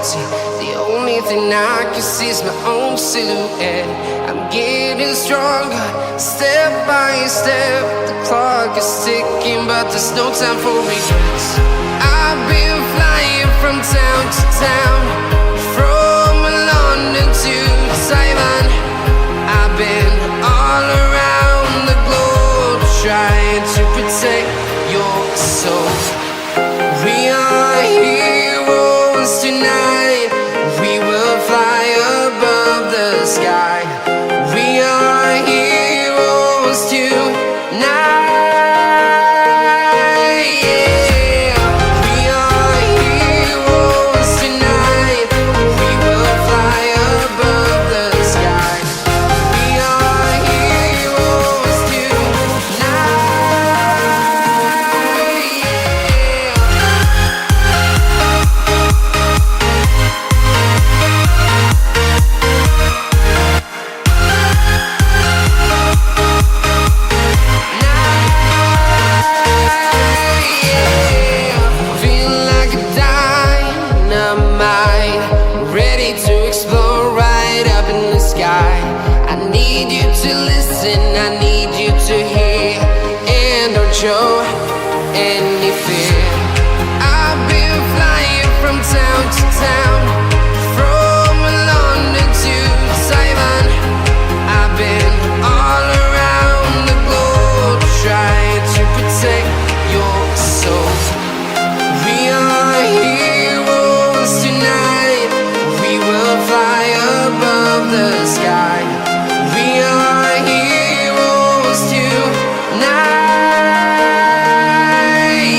empty. The only thing I can see is my own silhouette. I'm getting stronger, step by step. The clock is ticking, but there's no time for regrets. I've been flying from town to town, from London to Taiwan. I've been all around the globe, trying to protect your soul. We are heroes tonight. We will fly above the sky. We are heroes tonight. Yeah. We are heroes tonight. We will fly above the sky. We are heroes tonight. Feeling like a dynamite, ready to explode right up in the sky. I need you to listen, I need you to hear, and don't show any fear. I've been flying from town to town, from London to Taiwan. I've been all around the globe, trying to protect your soul. We are heroes tonight. We will fly above the sky. We are heroes tonight.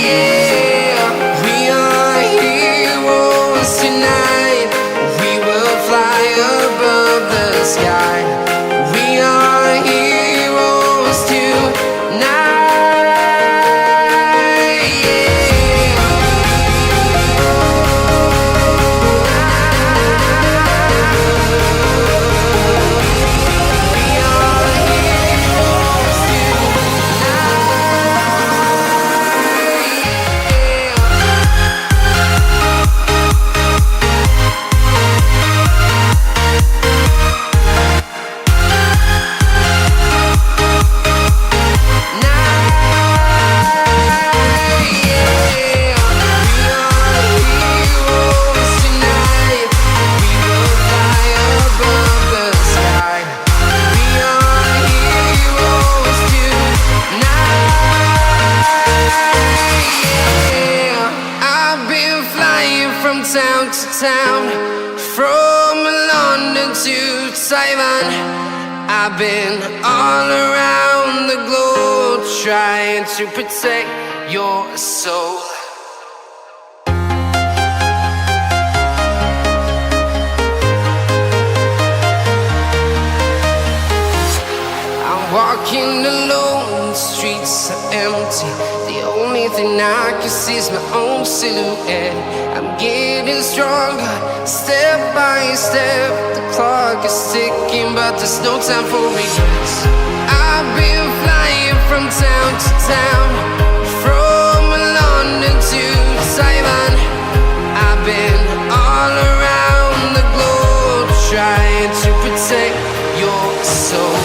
Yeah. We are heroes tonight. We will fly above the sky. We are heroes tonight. Yeah. We are heroes tonight. We will fly above the sky. We are heroes tonight. Yeah. I've been flying from town to town, from London to Taiwan. I've been all around the globe, trying to protect your soul. I'm walking alone, the streets are empty. The only thing I can see is my own silhouette. I'm getting stronger, step by step. The clock is ticking, but there's no time for regrets. I've been flying from town to town, from London to Taiwan. I've been all around the globe, trying to protect your soul.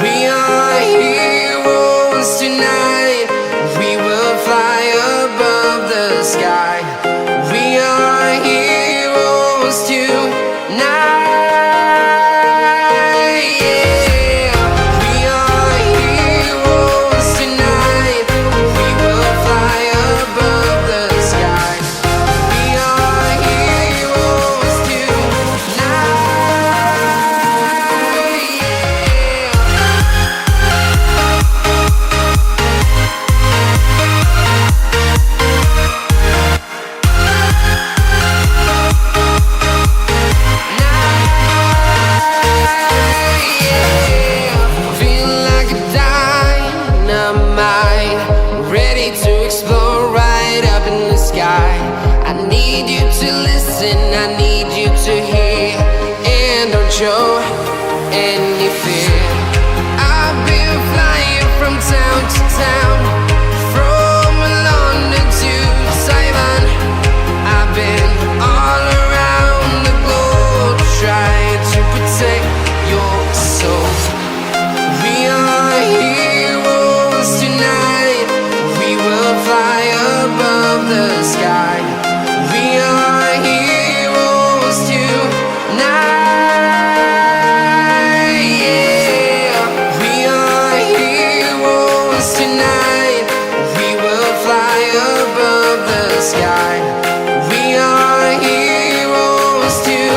We are heroes tonight. We will fly above the sky. We are heroes tonight. Yeah. We are heroes tonight. We will fly above the sky. We are heroes tonight. Feeling like a dynamite, ready to explode right up in the sky. I need you to listen, I need you to hear, and don't show any fear. I've been flying from town to town, from London to Taiwan. I've been all around protect your soul. We are heroes tonight. We will fly above the sky. We are heroes tonight. Yeah, we are heroes tonight. We will fly above the sky. We are heroes tonight.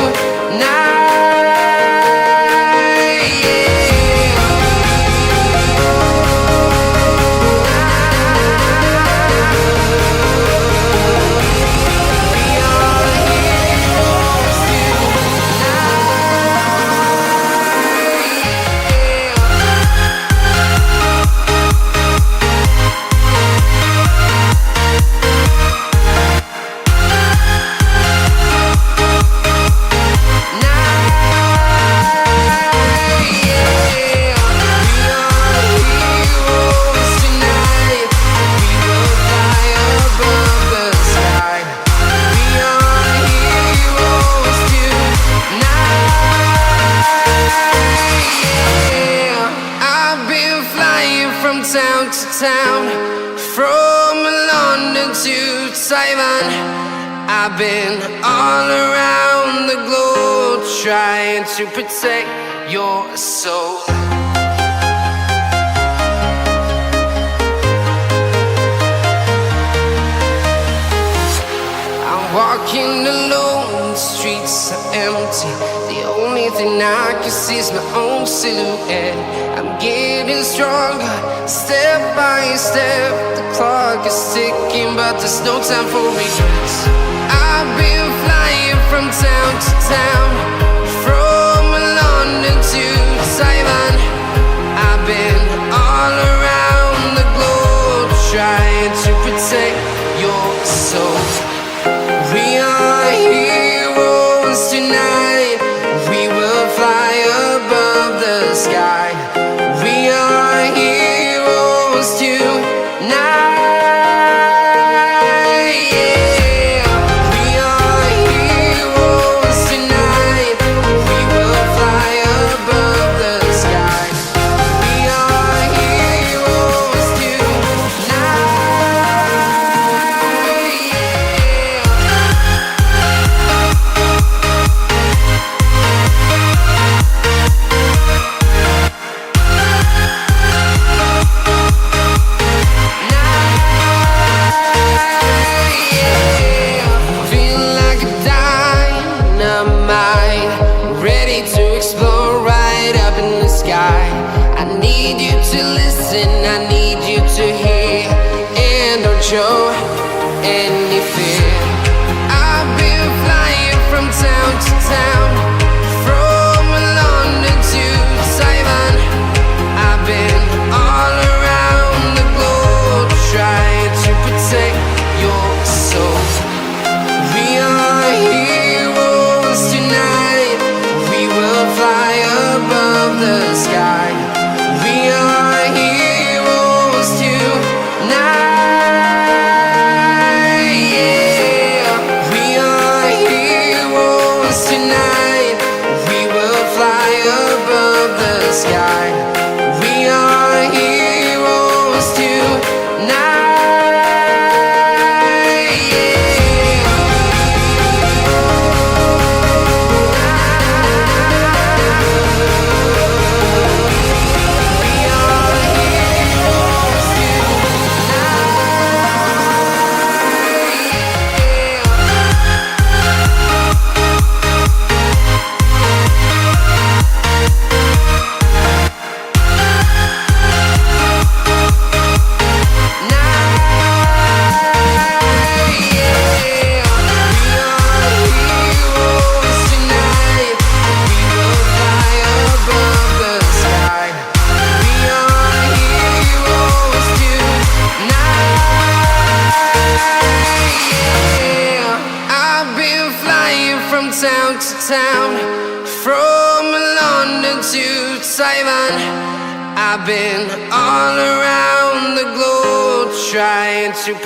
From town to town, from London to Taiwan, I've been all around the globe trying to protect your soul. I'm walking alone, the streets are empty. The only thing I can see is my own silhouette. I'm getting stronger, step by step. The clock is ticking, but there's no time for regrets. I've been flying from town to town, from London to Taiwan. I've been all around the globe trying to protect your soul. We are heroes tonight. We will fly above the sky. We are heroes tonight. Yeah, we are heroes tonight. We will fly above the sky. We are heroes tonight. I need you to listen, I need you to hear, and don't show any fear. I've been flying from town to town, from London to Taiwan. I've been all around the globe trying to protect your soul. We are heroes tonight. We will fly above the sky. We are heroes tonight. Yeah, we are heroes tonight. We will fly above the sky. We are heroes tonight. Town to town, from London to Taiwan. I've been all around the globe trying to